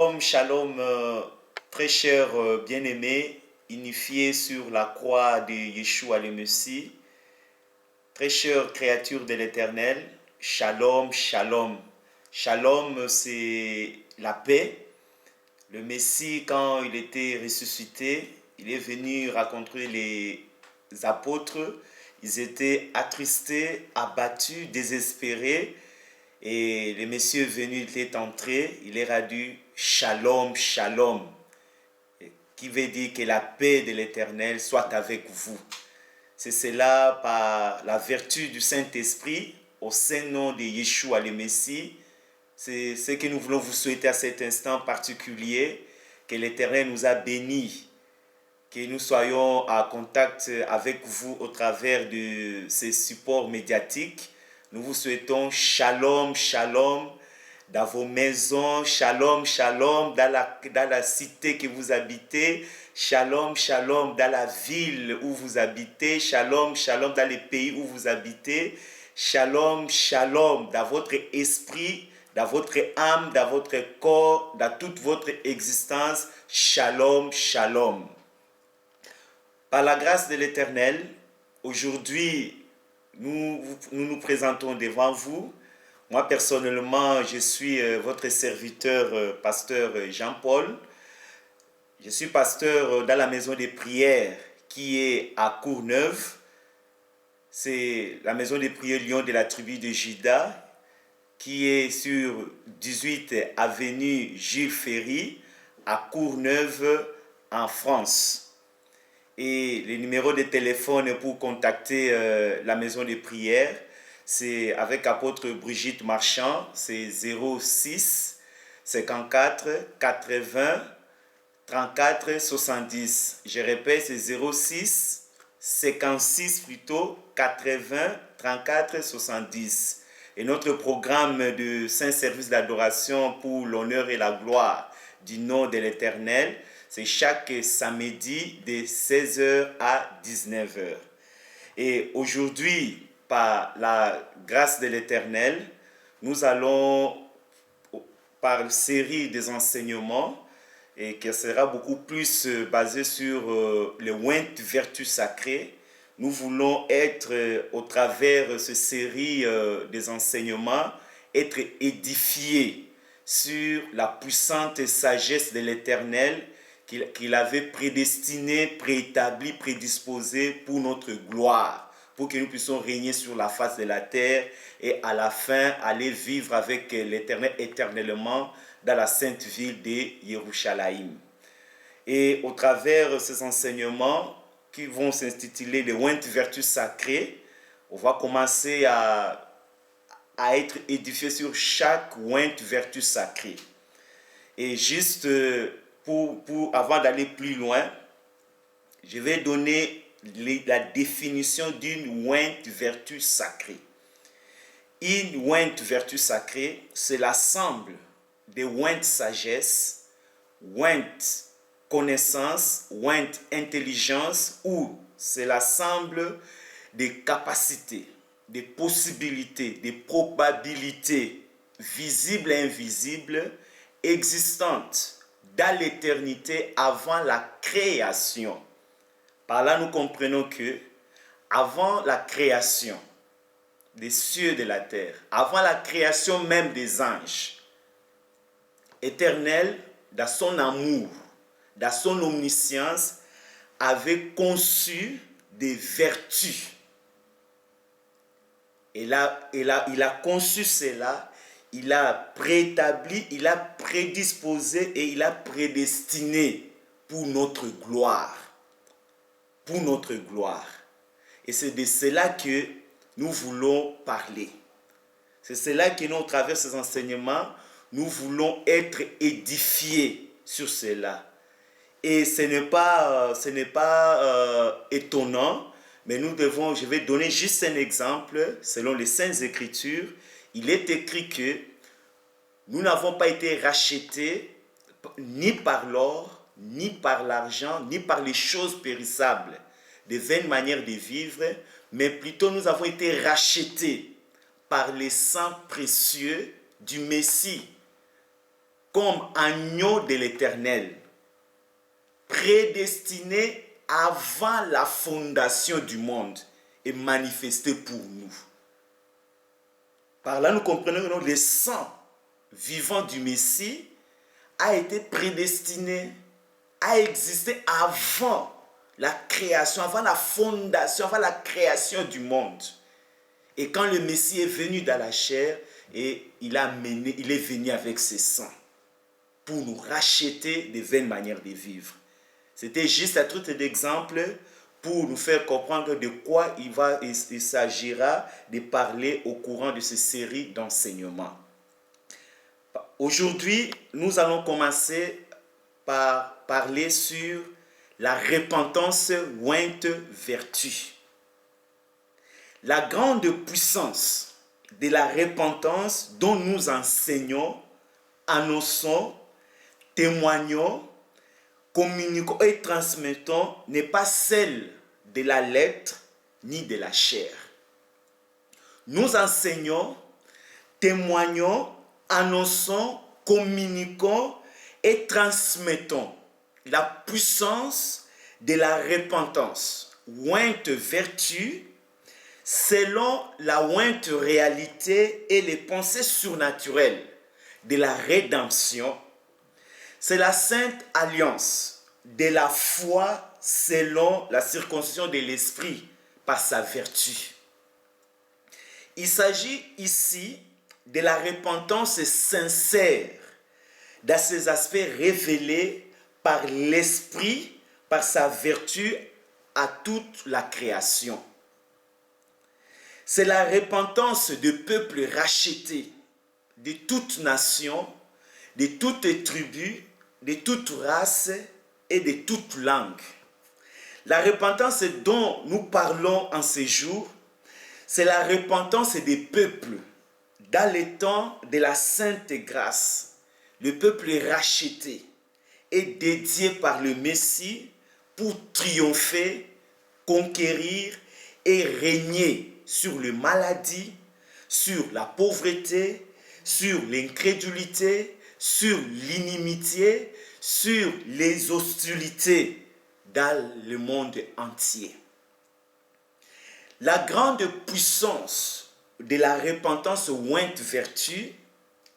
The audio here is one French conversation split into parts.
Shalom, shalom, très cher bien-aimé, unifié sur la croix de Yeshua le Messie, très chère créature de l'Éternel, shalom, shalom. Shalom, c'est la paix. Le Messie, quand il était ressuscité, il est venu rencontrer les apôtres. Ils étaient attristés, abattus, désespérés. Et le Messie est venu, il est entré, il leur a dit shalom, shalom, qui veut dire que la paix de l'Éternel soit avec vous. C'est cela par la vertu du Saint-Esprit, au Saint-Nom de Yeshua le Messie. C'est ce que nous voulons vous souhaiter à cet instant particulier, que l'Éternel nous a bénis, que nous soyons en contact avec vous au travers de ces supports médiatiques. Nous vous souhaitons shalom, shalom dans vos maisons, shalom, shalom dans la cité que vous habitez, shalom, shalom dans la ville où vous habitez, shalom, shalom dans les pays où vous habitez, shalom, shalom dans votre esprit, dans votre âme, dans votre corps, dans toute votre existence, shalom, shalom. Par la grâce de l'Éternel, aujourd'hui, nous présentons devant vous. Moi, personnellement, je suis votre serviteur, pasteur Jean-Paul. Je suis pasteur dans la maison de prière qui est à Courneuve. C'est la maison de prière Lion de la tribu de Juda qui est sur 18 avenue Jules Ferry à Courneuve en France. Et le numéro de téléphone pour contacter la maison de prière, c'est avec apôtre Brigitte Marchand, c'est 06 54 80 34 70. Je répète, c'est 06 56 plutôt 80 34 70. Et notre programme de Saint Service d'adoration pour l'honneur et la gloire du nom de l'Éternel, c'est chaque samedi de 16h à 19h. Et aujourd'hui, par la grâce de l'Éternel, nous allons, par une série des enseignements, et qui sera beaucoup plus basé sur les ointes vertus sacrées, nous voulons être, au travers de cette série des enseignements, être édifiés sur la puissante sagesse de l'Éternel qu'il avait prédestiné, préétabli, prédisposé pour notre gloire, pour que nous puissions régner sur la face de la terre et à la fin aller vivre avec l'Éternel éternellement dans la sainte ville de Yerushalayim. Et au travers de ces enseignements qui vont s'intituler les ointes vertus sacrées, on va commencer à être édifié sur chaque ointe vertu sacrée. Et juste avant d'aller plus loin, je vais donner la définition d'une ointe vertu sacrée. Une ointe vertu sacrée, c'est l'ensemble de ointe sagesse, ointe connaissance, ointe intelligence, ou c'est l'ensemble des capacités, des possibilités, des probabilités visibles et invisibles existantes dans l'éternité avant la création. Par là, nous comprenons que avant la création des cieux et de la terre, avant la création même des anges, Éternel, dans son amour, dans son omniscience, avait conçu des vertus. Et là, il a conçu cela, il a préétabli, il a prédisposé et il a prédestiné pour notre gloire. Pour notre gloire. Et c'est de cela que nous voulons parler. C'est cela que nous, au travers de ces enseignements, nous voulons être édifiés sur cela. Et ce n'est pas étonnant, mais je vais donner juste un exemple. Selon les Saintes Écritures, il est écrit que nous n'avons pas été rachetés ni par l'or, ni par l'argent, ni par les choses périssables, des vaines manières de vivre, mais plutôt nous avons été rachetés par les sangs précieux du Messie. comme agneau de l'Éternel, prédestiné avant la fondation du monde et manifesté pour nous. Par là, nous comprenons que le sang vivant du Messie a été prédestiné à exister avant la création, avant la fondation, avant la création du monde. Et quand le Messie est venu dans la chair, et il est venu avec ses sangs pour nous racheter des vaines manières de vivre. C'était juste à titre d'exemple pour nous faire comprendre de quoi il s'agira de parler au courant de cette série d'enseignements. Aujourd'hui, nous allons commencer par parler sur la repentance ointe vertu. La grande puissance de la repentance dont nous enseignons, annonçons, témoignons, communiquons et transmettons n'est pas celle de la lettre ni de la chair. Nous enseignons, témoignons, annonçons, communiquons et transmettons la puissance de la repentance, ointe vertu, selon la ointe réalité et les pensées surnaturelles de la rédemption. C'est la sainte alliance de la foi selon la circoncision de l'esprit par sa vertu. Il s'agit ici de la repentance sincère dans ses aspects révélés par l'esprit, par sa vertu à toute la création. C'est la repentance de peuples rachetés, de toute nation, de toute tribu, de toute race et de toute langue. La repentance dont nous parlons en ces jours, c'est la repentance des peuples dans les temps de la sainte grâce, le peuple racheté et dédié par le Messie pour triompher, conquérir et régner sur les maladies, sur la pauvreté, sur l'incrédulité, sur l'inimitié, sur les hostilités dans le monde entier. La grande puissance de la repentance ointe vertu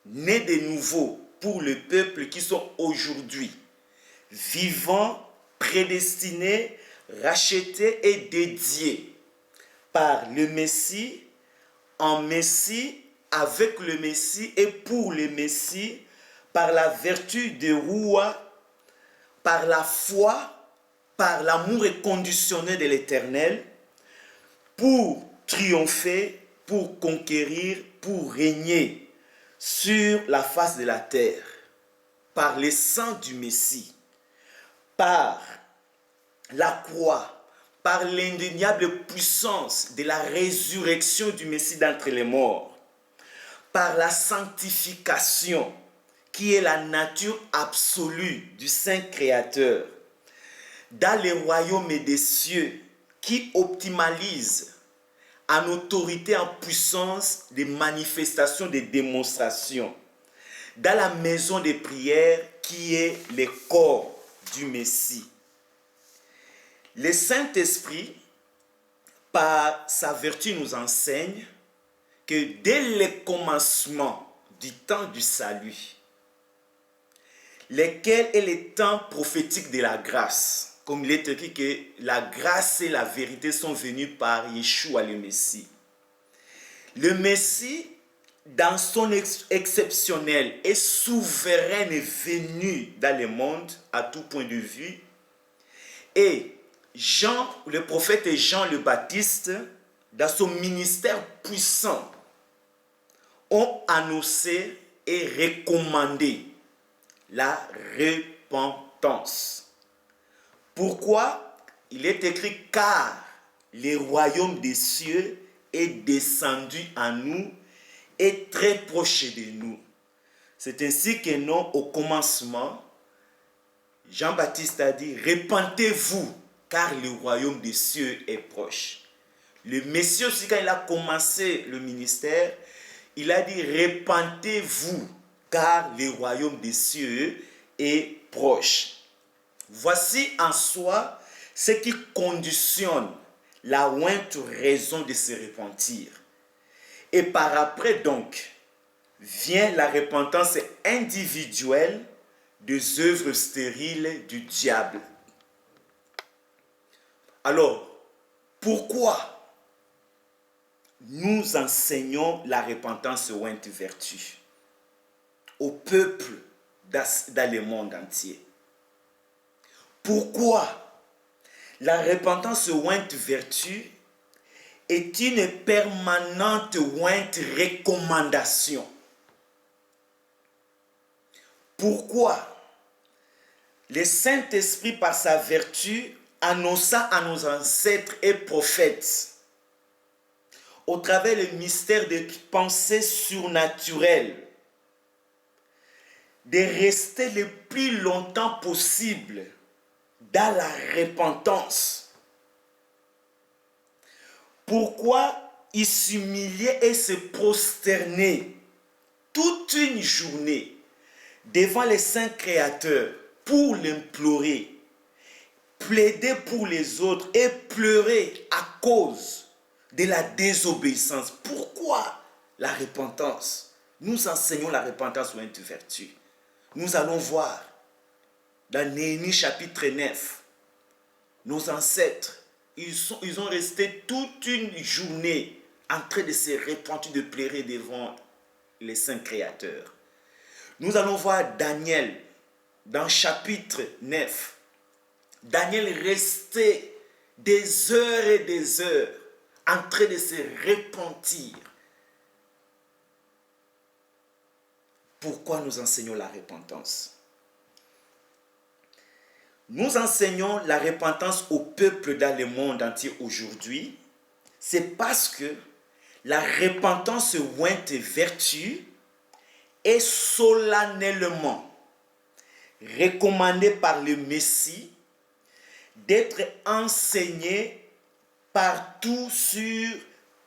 naît de nouveau pour le peuple qui sont aujourd'hui vivants, prédestinés, rachetés et dédiés par le Messie, en Messie, avec le Messie et pour le Messie, par la vertu de Roua, par la foi, par l'amour inconditionnel de l'Éternel, pour triompher, pour conquérir, pour régner sur la face de la terre, par le sang du Messie, par la croix, par l'indéniable puissance de la résurrection du Messie d'entre les morts, par la sanctification qui est la nature absolue du Saint Créateur, dans les royaumes des cieux qui optimalise en autorité, en puissance des manifestations, des démonstrations, dans la maison des prières qui est le corps du Messie. Le Saint-Esprit, par sa vertu, nous enseigne que dès le commencement du temps du salut, lequel est le temps prophétique de la grâce, comme il est écrit que la grâce et la vérité sont venues par Yeshua le Messie. Le Messie, dans son exceptionnel et souveraine venue dans le monde, à tout point de vue, et Jean, le prophète Jean le Baptiste, dans son ministère puissant, ont annoncé et recommandé la repentance. Pourquoi? Il est écrit car le royaume des cieux est descendu à nous et très proche de nous. C'est ainsi que non, au commencement, Jean-Baptiste a dit repentez-vous car le royaume des cieux est proche. Le Messie aussi, quand il a commencé le ministère, il a dit repentez-vous car le royaume des cieux est proche. Voici en soi ce qui conditionne la ointe raison de se repentir. Et par après donc, vient la repentance individuelle des œuvres stériles du diable. Alors, pourquoi nous enseignons la repentance ointe vertu au peuple dans le monde entier? Pourquoi la repentance ointe vertu est une permanente ointe recommandation? Pourquoi le Saint-Esprit, par sa vertu, annonça à nos ancêtres et prophètes, au travers le mystère des pensées surnaturelles, de rester le plus longtemps possible dans la repentance? Pourquoi ils s'humiliaient et se prosternaient toute une journée devant le Saint Créateur pour l'implorer, plaider pour les autres et pleurer à cause de la désobéissance? Pourquoi la repentance? Nous enseignons la repentance ointe vertu. Nous allons voir dans Néhémie chapitre 9, nos ancêtres, ils ont resté toute une journée en train de se repentir, de pleurer devant les saints créateurs. Nous allons voir Daniel dans chapitre 9. Daniel restait des heures et des heures en train de se repentir. Pourquoi nous enseignons la repentance? Nous enseignons la repentance au peuple dans le monde entier aujourd'hui. C'est parce que la repentance ointe vertu est solennellement recommandée par le Messie d'être enseignée partout sur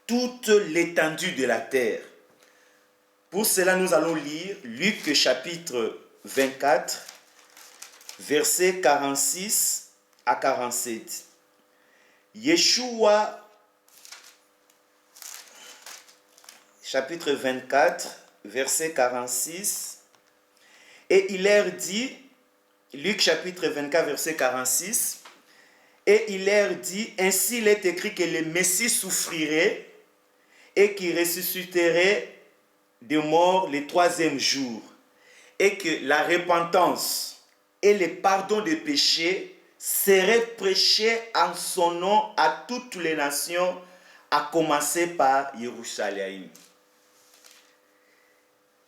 toute l'étendue de la terre. Pour cela, nous allons lire Luc chapitre 24, versets 46 à 47. Yeshua, chapitre 24, verset 46. Et il leur dit, Luc chapitre 24, verset 46, et il leur dit, ainsi il est écrit que le Messie souffrirait et qu'il ressusciterait de mort le troisième jour, et que la repentance et le pardon des péchés seraient prêchés en son nom à toutes les nations, à commencer par Jérusalem.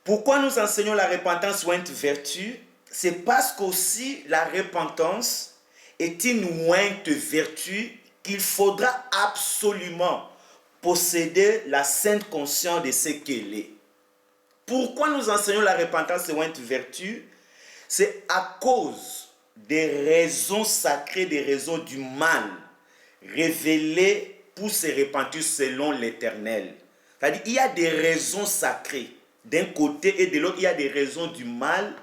Pourquoi nous enseignons la repentance ointe vertu? C'est parce qu'aussi la repentance est une ointe vertu qu'il faudra absolument posséder la sainte conscience de ce qu'elle est. Pourquoi nous enseignons la repentance ointe vertu? C'est à cause des raisons sacrées, des raisons du mal révélées pour se repentir selon l'Éternel. C'est-à-dire il y a des raisons sacrées d'un côté et de l'autre, il y a des raisons du mal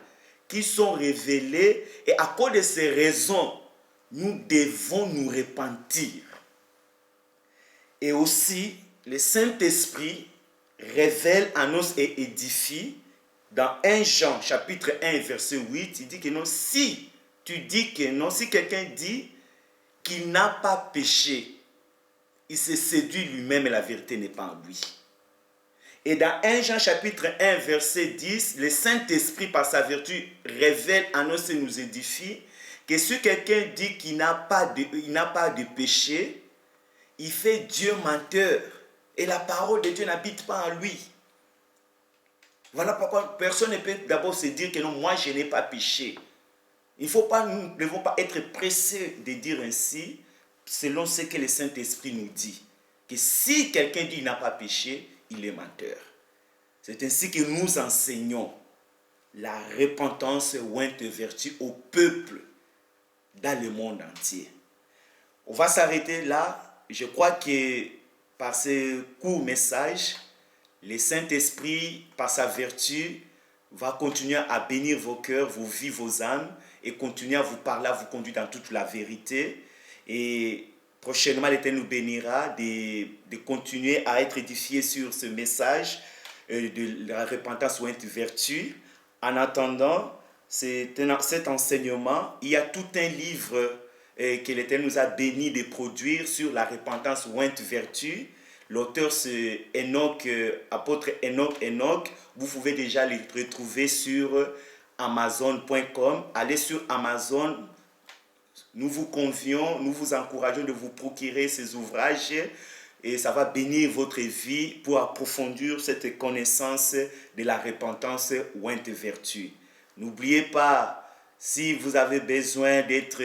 qui sont révélées, et à cause de ces raisons, nous devons nous repentir. Et aussi, le Saint-Esprit révèle, annonce et édifie. Dans 1 Jean chapitre 1 verset 8, il dit que non, si tu dis que non, si quelqu'un dit qu'il n'a pas péché, il se séduit lui-même et la vérité n'est pas en lui. Et dans 1 Jean chapitre 1 verset 10, le Saint-Esprit par sa vertu révèle, annonce et nous édifie que si quelqu'un dit qu'il n'a pas de péché, il fait Dieu menteur et la parole de Dieu n'habite pas en lui. Voilà pourquoi personne ne peut d'abord se dire que non, moi je n'ai pas péché. Nous ne devons pas être pressés de dire ainsi, selon ce que le Saint-Esprit nous dit. Que si quelqu'un dit qu'il n'a pas péché, il est menteur. C'est ainsi que nous enseignons la repentance ointe vertu au peuple dans le monde entier. On va s'arrêter là. Je crois que par ce court message, le Saint-Esprit, par sa vertu, va continuer à bénir vos cœurs, vos vies, vos âmes, et continuer à vous parler, à vous conduire dans toute la vérité. Et prochainement, l'Éternel nous bénira de continuer à être édifiés sur ce message de la repentance ou vertu. En attendant cet enseignement, il y a tout un livre que l'Éternel nous a béni de produire sur la repentance ou vertu. L'auteur, c'est Enoch, apôtre Enoch. Vous pouvez déjà le retrouver sur Amazon.com. Allez sur Amazon. Nous vous convions, nous vous encourageons de vous procurer ces ouvrages et ça va bénir votre vie pour approfondir cette connaissance de la repentance ou vertu. N'oubliez pas, si vous avez besoin d'être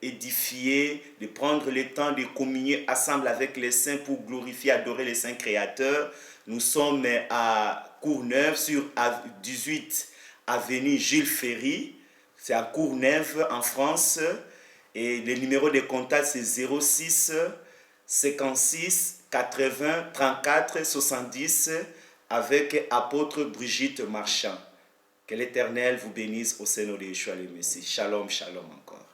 édifié, de prendre le temps de communier ensemble avec les saints pour glorifier, adorer les saints créateurs, nous sommes à Courneuve sur 18 avenue Jules Ferry. C'est à Courneuve en France. Et le numéro de contact, c'est 06 56 80 34 70 avec apôtre Brigitte Marchand. Que l'Éternel vous bénisse au Seigneur de Yeshua le Messie. Shalom, shalom encore.